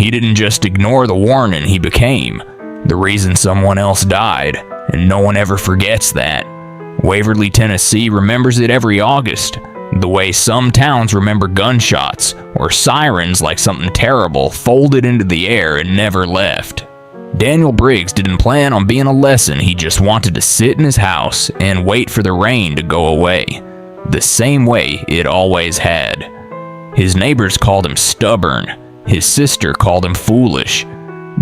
He didn't just ignore the warning, he became the reason someone else died, and no one ever forgets that. Waverly, Tennessee remembers it every August, the way some towns remember gunshots or sirens like something terrible folded into the air and never left. Daniel Briggs didn't plan on being a lesson, he just wanted to sit in his house and wait for the rain to go away, the same way it always had. His neighbors called him stubborn, his sister called him foolish.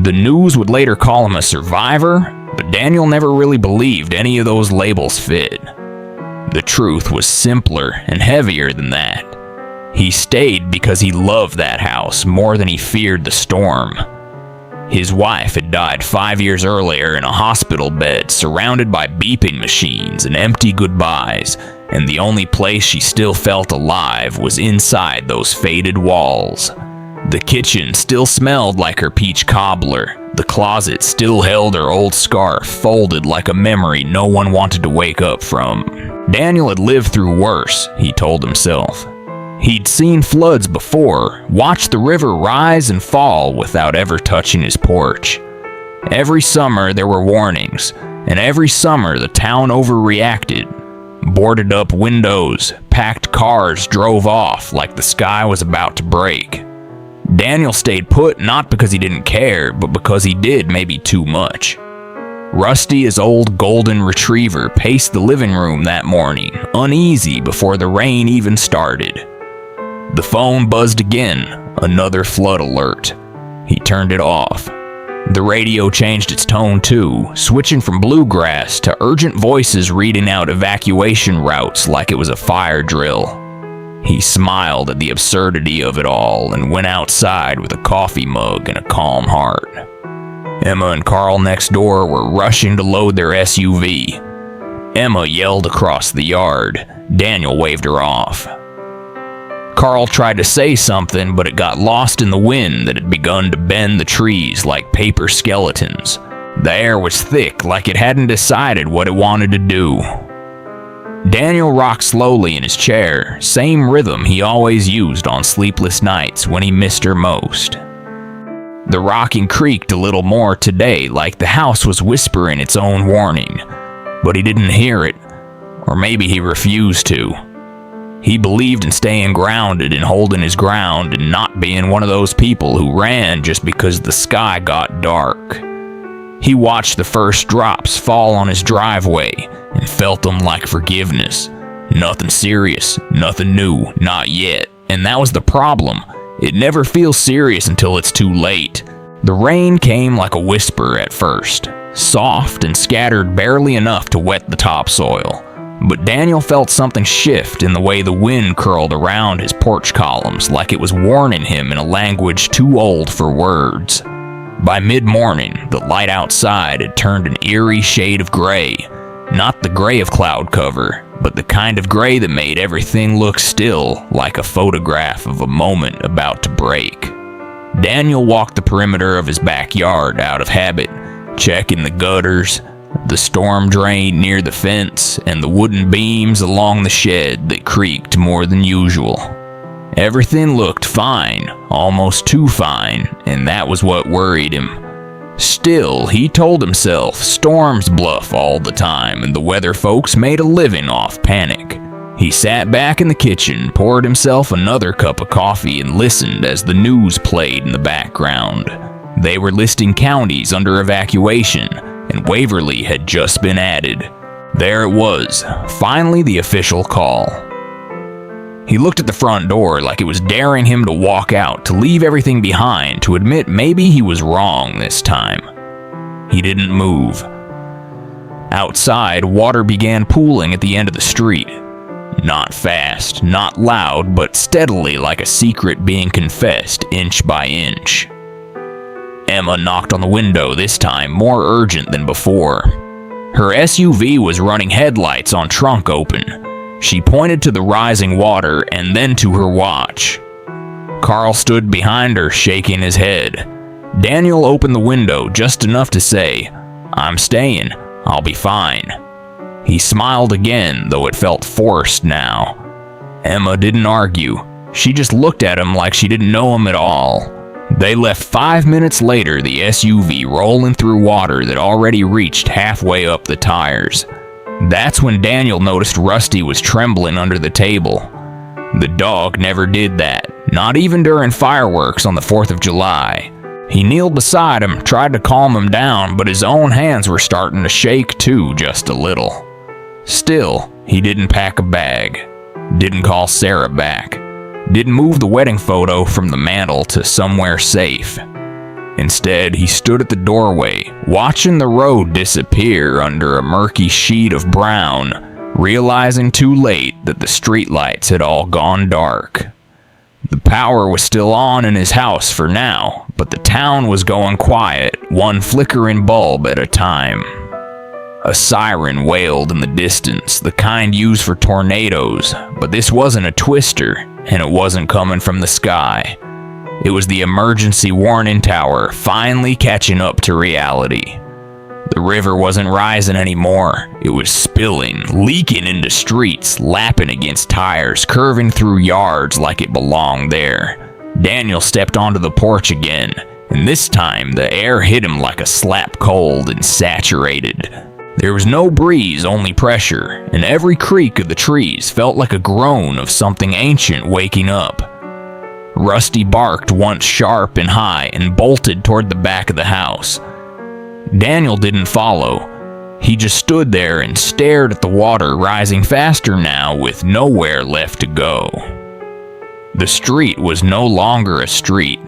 The news would later call him a survivor, but Daniel never really believed any of those labels fit. The truth was simpler and heavier than that. He stayed because he loved that house more than he feared the storm. His wife had died 5 years earlier in a hospital bed, surrounded by beeping machines and empty goodbyes, and the only place she still felt alive was inside those faded walls. The kitchen still smelled like her peach cobbler. The closet still held her old scarf, folded like a memory no one wanted to wake up from. Daniel had lived through worse, he told himself. He'd seen floods before, watched the river rise and fall without ever touching his porch. Every summer there were warnings, and every summer the town overreacted. Boarded up windows, packed cars drove off like the sky was about to break. Daniel stayed put not because he didn't care, but because he did maybe too much. Rusty, his old golden retriever, paced the living room that morning, uneasy before the rain even started. The phone buzzed again, another flood alert. He turned it off. The radio changed its tone too, switching from bluegrass to urgent voices reading out evacuation routes like it was a fire drill. He smiled at the absurdity of it all and went outside with a coffee mug and a calm heart. Emma and Carl next door were rushing to load their SUV. Emma yelled across the yard. Daniel waved her off. Carl tried to say something, but it got lost in the wind that had begun to bend the trees like paper skeletons. The air was thick, like it hadn't decided what it wanted to do. Daniel rocked slowly in his chair, same rhythm he always used on sleepless nights when he missed her most. The rocking creaked a little more today, like the house was whispering its own warning, but he didn't hear it, or maybe he refused to. He believed in staying grounded and holding his ground and not being one of those people who ran just because the sky got dark. He watched the first drops fall on his driveway and felt them like forgiveness. Nothing serious, nothing new, not yet. And that was the problem. It never feels serious until it's too late. The rain came like a whisper at first, soft and scattered barely enough to wet the topsoil. But Daniel felt something shift in the way the wind curled around his porch columns, like it was warning him in a language too old for words. By mid-morning, the light outside had turned an eerie shade of gray. Not the gray of cloud cover, but the kind of gray that made everything look still, like a photograph of a moment about to break. Daniel walked the perimeter of his backyard out of habit, checking the gutters, the storm drain near the fence, and the wooden beams along the shed that creaked more than usual. Everything looked fine, almost too fine, and that was what worried him. Still, he told himself storms bluff all the time, and the weather folks made a living off panic. He sat back in the kitchen, poured himself another cup of coffee, and listened as the news played in the background. They were listing counties under evacuation, and Waverly had just been added. There it was, finally the official call. He looked at the front door like it was daring him to walk out, to leave everything behind, to admit maybe he was wrong this time. He didn't move. Outside, water began pooling at the end of the street. Not fast, not loud, but steadily like a secret being confessed inch by inch. Emma knocked on the window this time, more urgent than before. Her SUV was running headlights on trunk open. She pointed to the rising water and then to her watch. Carl stood behind her, shaking his head. Daniel opened the window just enough to say, "I'm staying. I'll be fine." He smiled again, though it felt forced now. Emma didn't argue. She just looked at him like she didn't know him at all. They left 5 minutes later, the SUV rolling through water that already reached halfway up the tires. That's when Daniel noticed Rusty was trembling under the table. The dog never did that, not even during fireworks on the 4th of July. He kneeled beside him, tried to calm him down, but his own hands were starting to shake too, just a little. Still, he didn't pack a bag, didn't call Sarah back, didn't move the wedding photo from the mantel to somewhere safe. Instead, he stood at the doorway, watching the road disappear under a murky sheet of brown, realizing too late that the streetlights had all gone dark. The power was still on in his house for now, but the town was going quiet, one flickering bulb at a time. A siren wailed in the distance, the kind used for tornadoes, but this wasn't a twister, and it wasn't coming from the sky. It was the emergency warning tower finally catching up to reality. The river wasn't rising anymore. It was spilling, leaking into streets, lapping against tires, curving through yards like it belonged there. Daniel stepped onto the porch again, and this time the air hit him like a slap cold and saturated. There was no breeze, only pressure, and every creak of the trees felt like a groan of something ancient waking up. Rusty barked once sharp and high and bolted toward the back of the house. Daniel didn't follow. He just stood there and stared at the water rising faster now with nowhere left to go. The street was no longer a street.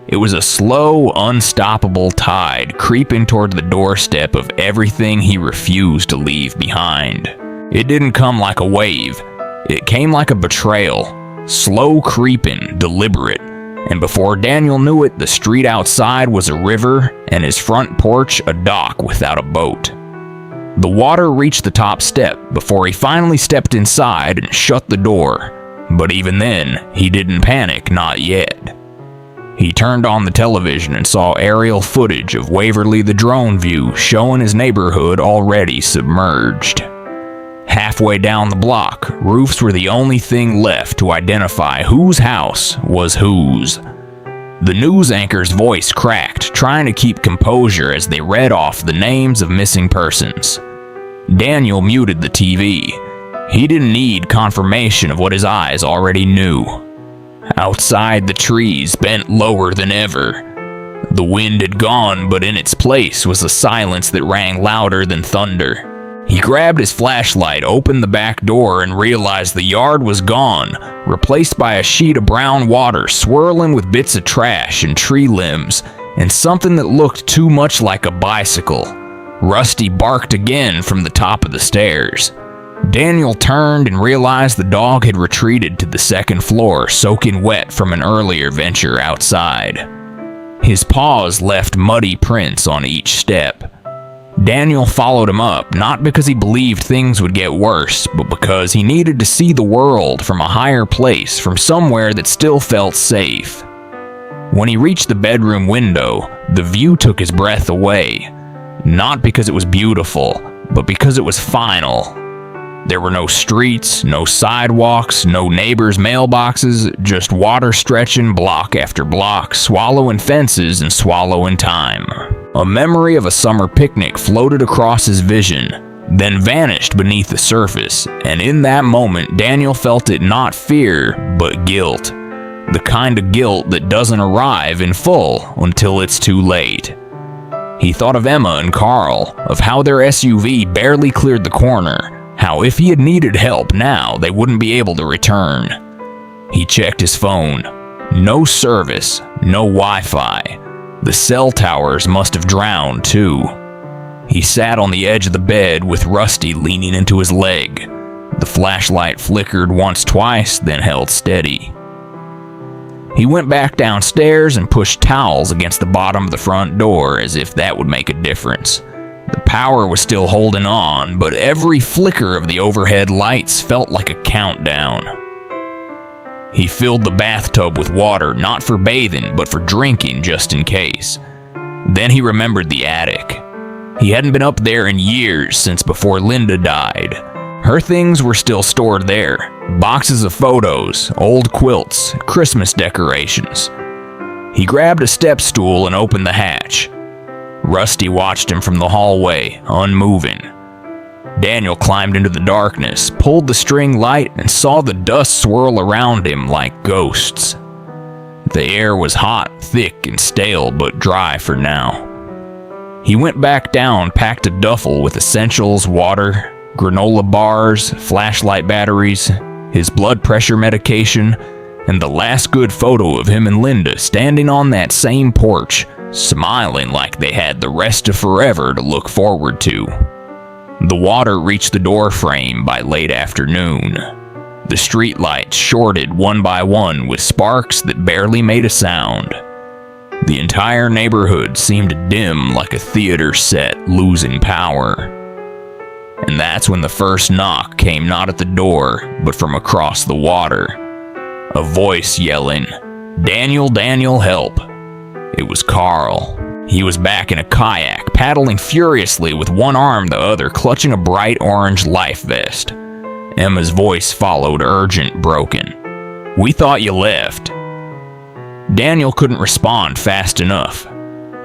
It was a slow, unstoppable tide creeping toward the doorstep of everything he refused to leave behind. It didn't come like a wave. It came like a betrayal, slow creeping, deliberate. And before Daniel knew it, the street outside was a river, and his front porch a dock without a boat. The water reached the top step before he finally stepped inside and shut the door. But even then, he didn't panic, not yet. He turned on the television and saw aerial footage of Waverly the drone view showing his neighborhood already submerged. Halfway down the block, roofs were the only thing left to identify whose house was whose. The news anchor's voice cracked, trying to keep composure as they read off the names of missing persons. Daniel muted the TV. He didn't need confirmation of what his eyes already knew. Outside, the trees bent lower than ever. The wind had gone, but in its place was a silence that rang louder than thunder. He grabbed his flashlight, opened the back door, and realized the yard was gone, replaced by a sheet of brown water swirling with bits of trash and tree limbs, and something that looked too much like a bicycle. Rusty barked again from the top of the stairs. Daniel turned and realized the dog had retreated to the second floor, soaking wet from an earlier venture outside. His paws left muddy prints on each step. Daniel followed him up, not because he believed things would get worse, but because he needed to see the world from a higher place, from somewhere that still felt safe. When he reached the bedroom window, the view took his breath away. Not because it was beautiful, but because it was final. There were no streets, no sidewalks, no neighbors' mailboxes, just water stretching block after block, swallowing fences and swallowing time. A memory of a summer picnic floated across his vision, then vanished beneath the surface, and in that moment Daniel felt it not fear, but guilt. The kind of guilt that doesn't arrive in full until it's too late. He thought of Emma and Carl, of how their SUV barely cleared the corner, how if he had needed help now, they wouldn't be able to return. He checked his phone. No service, no Wi-Fi. The cell towers must have drowned too. He sat on the edge of the bed with Rusty leaning into his leg. The flashlight flickered once, twice, then held steady. He went back downstairs and pushed towels against the bottom of the front door as if that would make a difference. The power was still holding on, but every flicker of the overhead lights felt like a countdown. He filled the bathtub with water, not for bathing, but for drinking just in case. Then he remembered the attic. He hadn't been up there in years, since before Linda died. Her things were still stored there. Boxes of photos, old quilts, Christmas decorations. He grabbed a step stool and opened the hatch. Rusty watched him from the hallway, unmoving. Daniel climbed into the darkness, pulled the string light, and saw the dust swirl around him like ghosts. The air was hot, thick, and stale, but dry for now. He went back down, packed a duffel with essentials, water, granola bars, flashlight batteries, his blood pressure medication, and the last good photo of him and Linda standing on that same porch, smiling like they had the rest of forever to look forward to. The water reached the door frame by late afternoon. The streetlights shorted one by one with sparks that barely made a sound. The entire neighborhood seemed dim like a theater set losing power. And that's when the first knock came not at the door, but from across the water. A voice yelling, "Daniel, Daniel, help!" It was Carl. He was back in a kayak, paddling furiously with one arm the other clutching a bright orange life vest. Emma's voice followed, urgent, broken. "We thought you left." Daniel couldn't respond fast enough.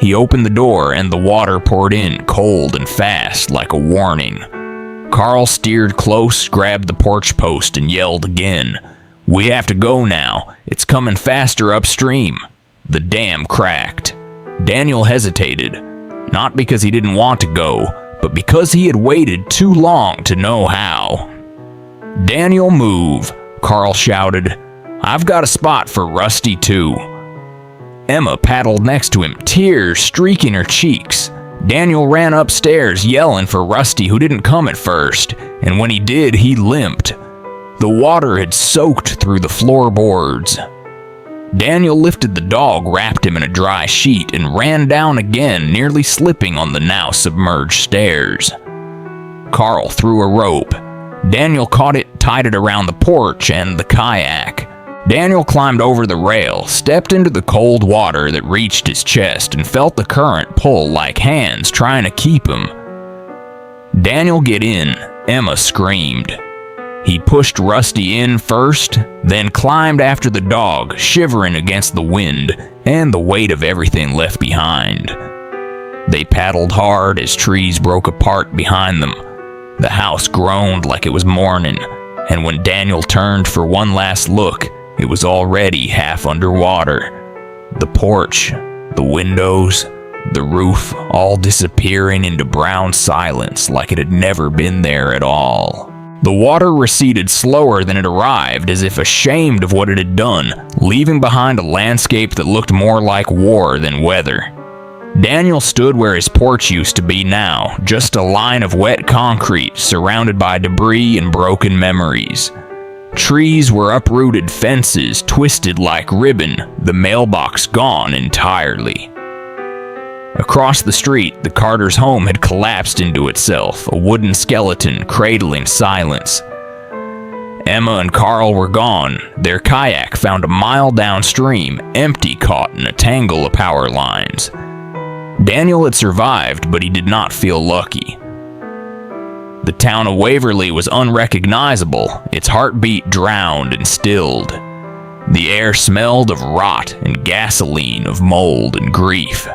He opened the door and the water poured in cold and fast like a warning. Carl steered close, grabbed the porch post, and yelled again. "We have to go now. It's coming faster upstream." The dam cracked. Daniel hesitated, not because he didn't want to go, but because he had waited too long to know how. "Daniel, move," Carl shouted. "I've got a spot for Rusty too." Emma paddled next to him, tears streaking her cheeks. Daniel ran upstairs yelling for Rusty, who didn't come at first, and when he did, he limped. The water had soaked through the floorboards. Daniel lifted the dog, wrapped him in a dry sheet, and ran down again, nearly slipping on the now submerged stairs. Carl threw a rope. Daniel caught it, tied it around the porch and the kayak. Daniel climbed over the rail, stepped into the cold water that reached his chest, and felt the current pull like hands trying to keep him. "Daniel, get in," Emma screamed. He pushed Rusty in first, then climbed after the dog, shivering against the wind and the weight of everything left behind. They paddled hard as trees broke apart behind them. The house groaned like it was mourning, and when Daniel turned for one last look, it was already half underwater. The porch, the windows, the roof, all disappearing into brown silence like it had never been there at all. The water receded slower than it arrived, as if ashamed of what it had done, leaving behind a landscape that looked more like war than weather. Daniel stood where his porch used to be now, just a line of wet concrete surrounded by debris and broken memories. Trees were uprooted, fences twisted like ribbon, the mailbox gone entirely. Across the street, the Carters' home had collapsed into itself, a wooden skeleton cradling silence. Emma and Carl were gone, their kayak found a mile downstream, empty, caught in a tangle of power lines. Daniel had survived, but he did not feel lucky. The town of Waverly was unrecognizable, its heartbeat drowned and stilled. The air smelled of rot and gasoline, of mold and grief.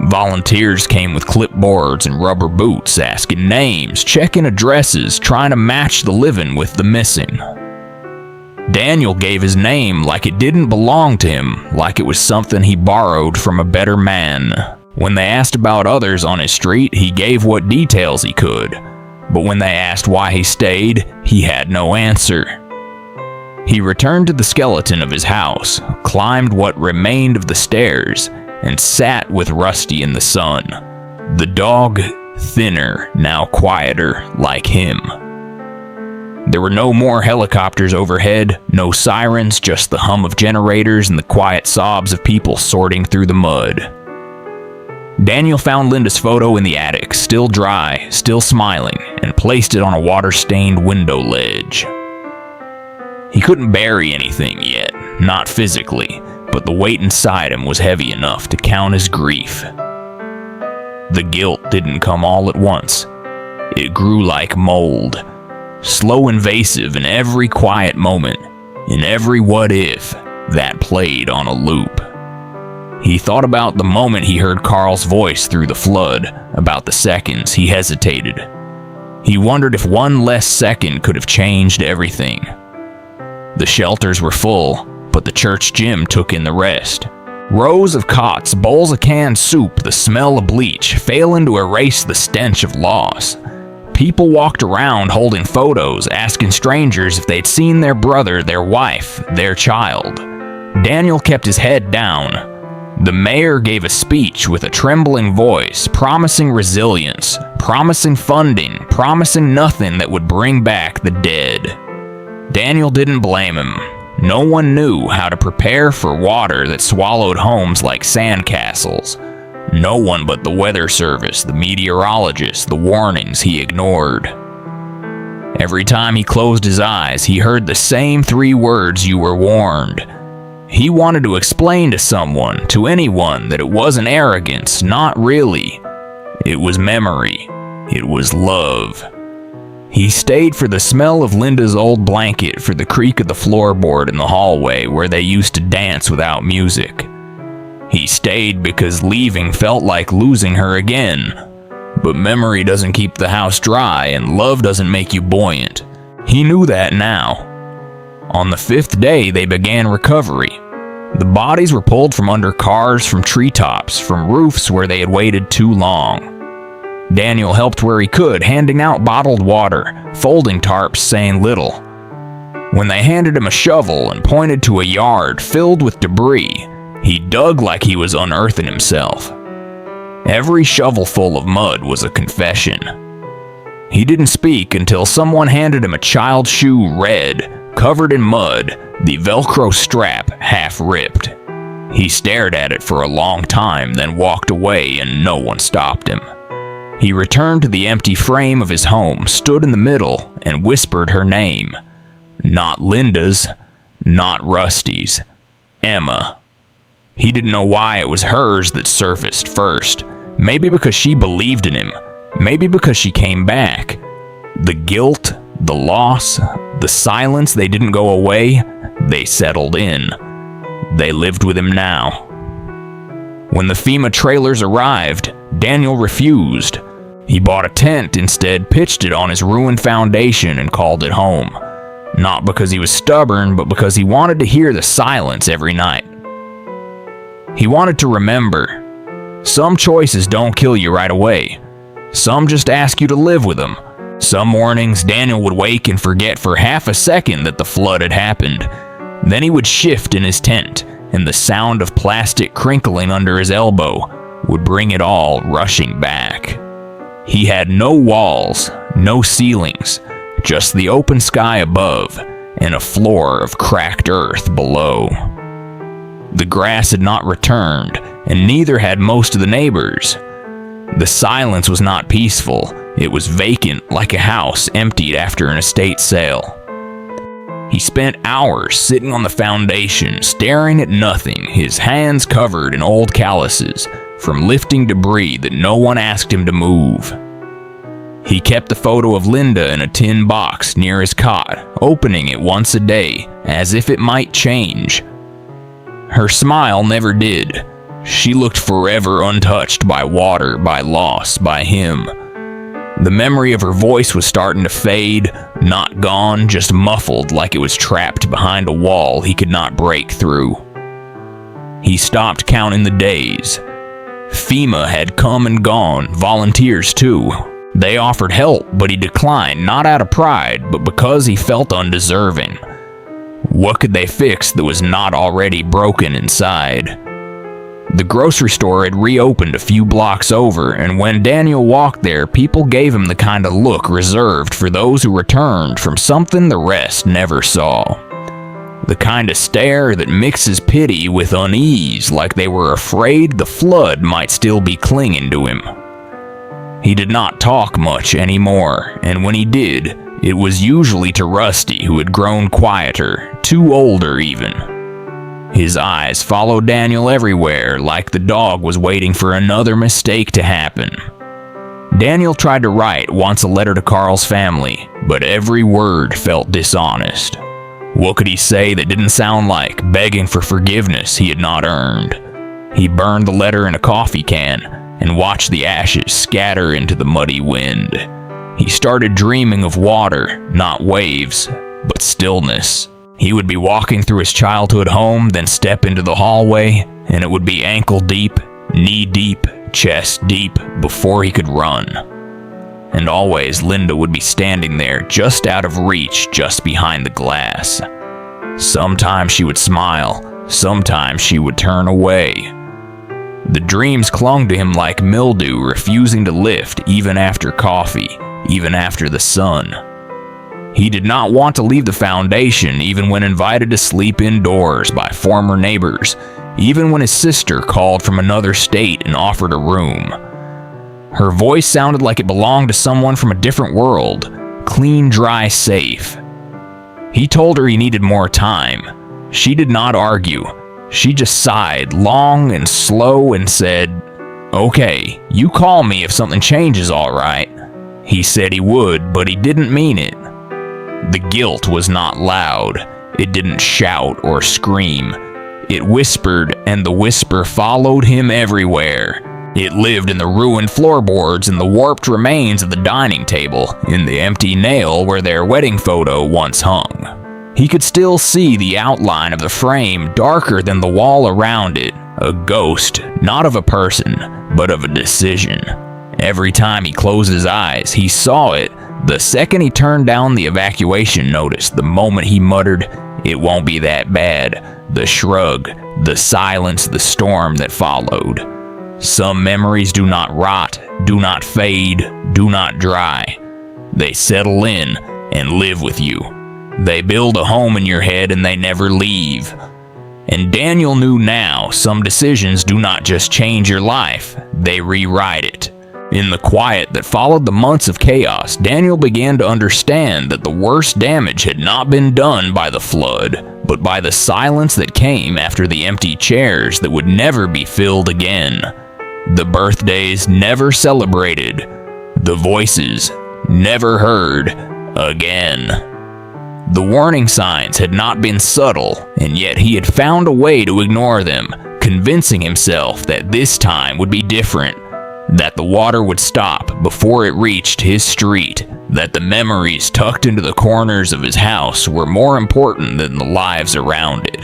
Volunteers came with clipboards and rubber boots, asking names, checking addresses, trying to match the living with the missing. Daniel gave his name like it didn't belong to him, like it was something he borrowed from a better man. When they asked about others on his street, he gave what details he could. But when they asked why he stayed, he had no answer. He returned to the skeleton of his house, climbed what remained of the stairs, and sat with Rusty in the sun. The dog, thinner, now quieter, like him. There were no more helicopters overhead, no sirens, just the hum of generators and the quiet sobs of people sorting through the mud. Daniel found Linda's photo in the attic, still dry, still smiling, and placed it on a water-stained window ledge. He couldn't bury anything yet, not physically, but the weight inside him was heavy enough to count as grief. The guilt didn't come all at once. It grew like mold, slow, invasive in every quiet moment, in every what if that played on a loop. He thought about the moment he heard Carl's voice through the flood, about the seconds he hesitated. He wondered if one less second could have changed everything. The shelters were full, but the church gym took in the rest. Rows of cots, bowls of canned soup, the smell of bleach, failing to erase the stench of loss. People walked around holding photos, asking strangers if they'd seen their brother, their wife, their child. Daniel kept his head down. The mayor gave a speech with a trembling voice, promising resilience, promising funding, promising nothing that would bring back the dead. Daniel didn't blame him. No one knew how to prepare for water that swallowed homes like sandcastles. No one but the weather service, the meteorologists, the warnings he ignored. Every time he closed his eyes, he heard the same 3 words: "You were warned." He wanted to explain to someone, to anyone, that it wasn't arrogance, not really. It was memory. It was love. He stayed for the smell of Linda's old blanket, for the creak of the floorboard in the hallway where they used to dance without music. He stayed because leaving felt like losing her again. But memory doesn't keep the house dry, and love doesn't make you buoyant. He knew that now. On the 5th day, they began recovery. The bodies were pulled from under cars, from treetops, from roofs where they had waited too long. Daniel helped where he could, handing out bottled water, folding tarps, saying little. When they handed him a shovel and pointed to a yard filled with debris, he dug like he was unearthing himself. Every shovelful of mud was a confession. He didn't speak until someone handed him a child's shoe, red, covered in mud, the Velcro strap half ripped. He stared at it for a long time, then walked away, and no one stopped him. He returned to the empty frame of his home, stood in the middle, and whispered her name. Not Linda's, not Rusty's, Emma. He didn't know why it was hers that surfaced first. Maybe because she believed in him. Maybe because she came back. The guilt, the loss, the silence, they didn't go away. They settled in. They lived with him now. When the FEMA trailers arrived, Daniel refused. He bought a tent instead, pitched it on his ruined foundation, and called it home. Not because he was stubborn, but because he wanted to hear the silence every night. He wanted to remember. Some choices don't kill you right away. Some just ask you to live with them. Some mornings, Daniel would wake and forget for half a second that the flood had happened. Then he would shift in his tent, and the sound of plastic crinkling under his elbow would bring it all rushing back. He had no walls, no ceilings, just the open sky above and a floor of cracked earth below. The grass had not returned, and neither had most of the neighbors. The silence was not peaceful. It was vacant, like a house emptied after an estate sale. He spent hours sitting on the foundation, staring at nothing, his hands covered in old calluses from lifting debris that no one asked him to move. He kept the photo of Linda in a tin box near his cot, opening it once a day, as if it might change. Her smile never did. She looked forever untouched by water, by loss, by him. The memory of her voice was starting to fade, not gone, just muffled like it was trapped behind a wall he could not break through. He stopped counting the days. FEMA had come and gone, volunteers too. They offered help, but he declined, not out of pride, but because he felt undeserving. What could they fix that was not already broken inside? The grocery store had reopened a few blocks over, and when Daniel walked there, people gave him the kind of look reserved for those who returned from something the rest never saw. The kind of stare that mixes pity with unease, like they were afraid the flood might still be clinging to him. He did not talk much anymore, and when he did, it was usually to Rusty, who had grown quieter, too older even. His eyes followed Daniel everywhere, like the dog was waiting for another mistake to happen. Daniel tried to write once a letter to Carl's family, but every word felt dishonest. What could he say that didn't sound like begging for forgiveness he had not earned? He burned the letter in a coffee can and watched the ashes scatter into the muddy wind. He started dreaming of water, not waves, but stillness. He would be walking through his childhood home, then step into the hallway, and it would be ankle deep, knee deep, chest deep before he could run. And always Linda would be standing there just out of reach, just behind the glass. Sometimes she would smile, sometimes she would turn away. The dreams clung to him like mildew, refusing to lift even after coffee, even after the sun. He did not want to leave the foundation, even when invited to sleep indoors by former neighbors, even when his sister called from another state and offered a room. Her voice sounded like it belonged to someone from a different world, clean, dry, safe. He told her he needed more time. She did not argue. She just sighed, long and slow, and said, "Okay, you call me if something changes, all right." He said he would, but he didn't mean it. The guilt was not loud. It didn't shout or scream. It whispered, and the whisper followed him everywhere. It lived in the ruined floorboards and the warped remains of the dining table, in the empty nail where their wedding photo once hung. He could still see the outline of the frame darker than the wall around it, a ghost, not of a person, but of a decision. Every time he closed his eyes, he saw it. The second he turned down the evacuation notice, the moment he muttered, "It won't be that bad," the shrug, the silence, the storm that followed. Some memories do not rot, do not fade, do not dry. They settle in and live with you. They build a home in your head and they never leave. And Daniel knew now, some decisions do not just change your life, they rewrite it. In the quiet that followed the months of chaos, Daniel began to understand that the worst damage had not been done by the flood, but by the silence that came after the empty chairs that would never be filled again. The birthdays never celebrated. The voices never heard again. The warning signs had not been subtle, and yet he had found a way to ignore them, convincing himself that this time would be different, that the water would stop before it reached his street, that the memories tucked into the corners of his house were more important than the lives around it.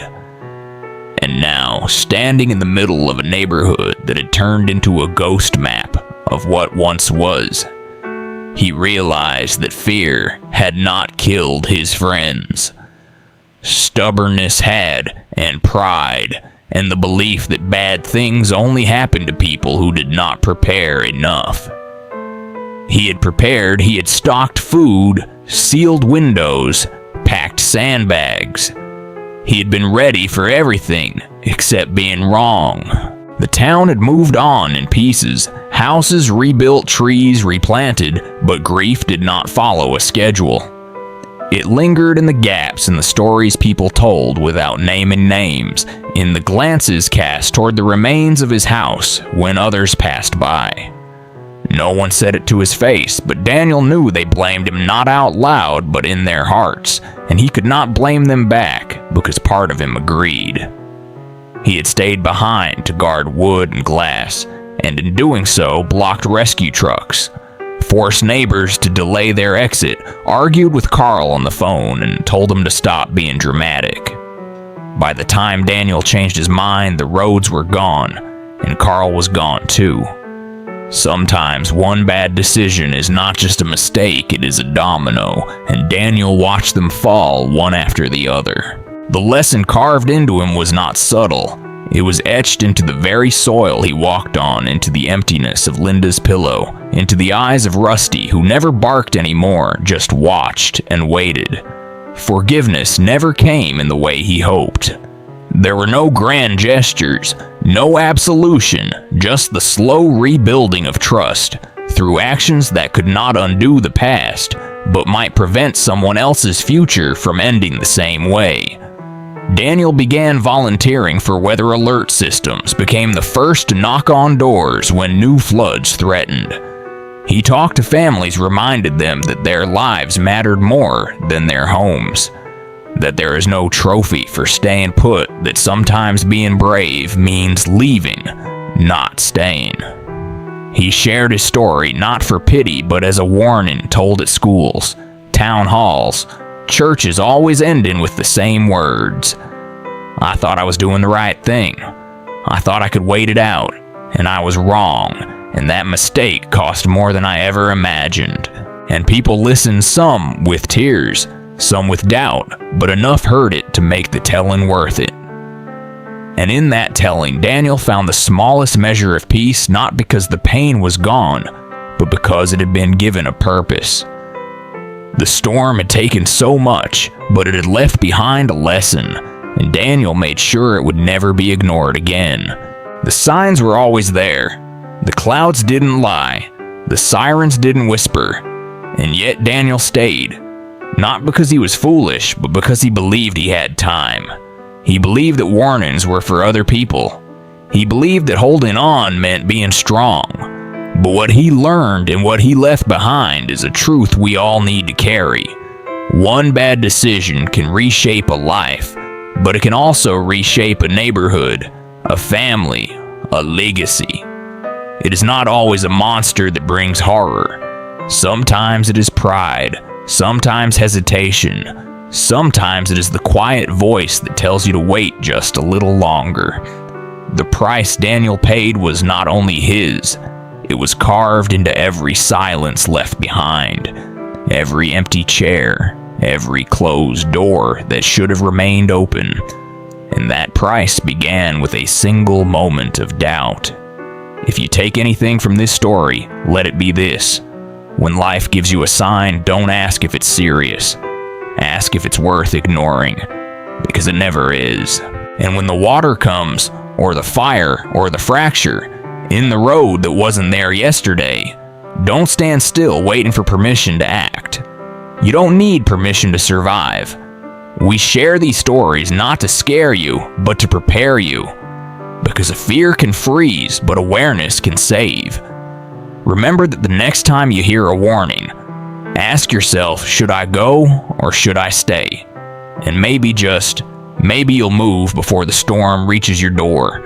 And now, standing in the middle of a neighborhood that had turned into a ghost map of what once was, he realized that fear had not killed his friends. Stubbornness had, and pride, and the belief that bad things only happened to people who did not prepare enough. He had prepared, he had stocked food, sealed windows, packed sandbags. He had been ready for everything except being wrong. The town had moved on in pieces, houses rebuilt, trees replanted, but grief did not follow a schedule. It lingered in the gaps in the stories people told without naming names, in the glances cast toward the remains of his house when others passed by. No one said it to his face, but Daniel knew they blamed him not out loud but in their hearts, and he could not blame them back because part of him agreed. He had stayed behind to guard wood and glass, and in doing so blocked rescue trucks, forced neighbors to delay their exit, argued with Carl on the phone, and told him to stop being dramatic. By the time Daniel changed his mind, the roads were gone, and Carl was gone too. Sometimes one bad decision is not just a mistake, it is a domino, and Daniel watched them fall one after the other. The lesson carved into him was not subtle. It was etched into the very soil he walked on, into the emptiness of Linda's pillow, into the eyes of Rusty, who never barked anymore, just watched and waited. Forgiveness never came in the way he hoped. There were no grand gestures, no absolution, just the slow rebuilding of trust, through actions that could not undo the past, but might prevent someone else's future from ending the same way. Daniel began volunteering for weather alert systems, became the first to knock on doors when new floods threatened. He talked to families, reminded them that their lives mattered more than their homes. that there is no trophy for staying put, that sometimes being brave means leaving, not staying. He shared his story not for pity, but as a warning told at schools, town halls, churches, always ending with the same words. I thought I was doing the right thing. I thought I could wait it out, and I was wrong, and that mistake cost more than I ever imagined. And people listened, some with tears, some with doubt, but enough heard it to make the telling worth it. And in that telling, Daniel found the smallest measure of peace, not because the pain was gone, but because it had been given a purpose. The storm had taken so much, but it had left behind a lesson, and Daniel made sure it would never be ignored again. The signs were always there. The clouds didn't lie. The sirens didn't whisper. And yet Daniel stayed. Not because he was foolish, but because he believed he had time. He believed that warnings were for other people. He believed that holding on meant being strong. But what he learned and what he left behind is a truth we all need to carry. One bad decision can reshape a life, but it can also reshape a neighborhood, a family, a legacy. It is not always a monster that brings horror. Sometimes it is pride, sometimes hesitation, sometimes it is the quiet voice that tells you to wait just a little longer. The price Daniel paid was not only his, it was carved into every silence left behind, every empty chair, every closed door that should have remained open. And that price began with a single moment of doubt. If you take anything from this story, let it be this. When life gives you a sign, don't ask if it's serious. Ask if it's worth ignoring, because it never is. And when the water comes, or the fire, or the fracture, in the road that wasn't there yesterday, don't stand still waiting for permission to act. You don't need permission to survive. We share these stories not to scare you, but to prepare you. Because fear can freeze, but awareness can save. Remember that the next time you hear a warning, ask yourself, should I go or should I stay? And maybe you'll move before the storm reaches your door.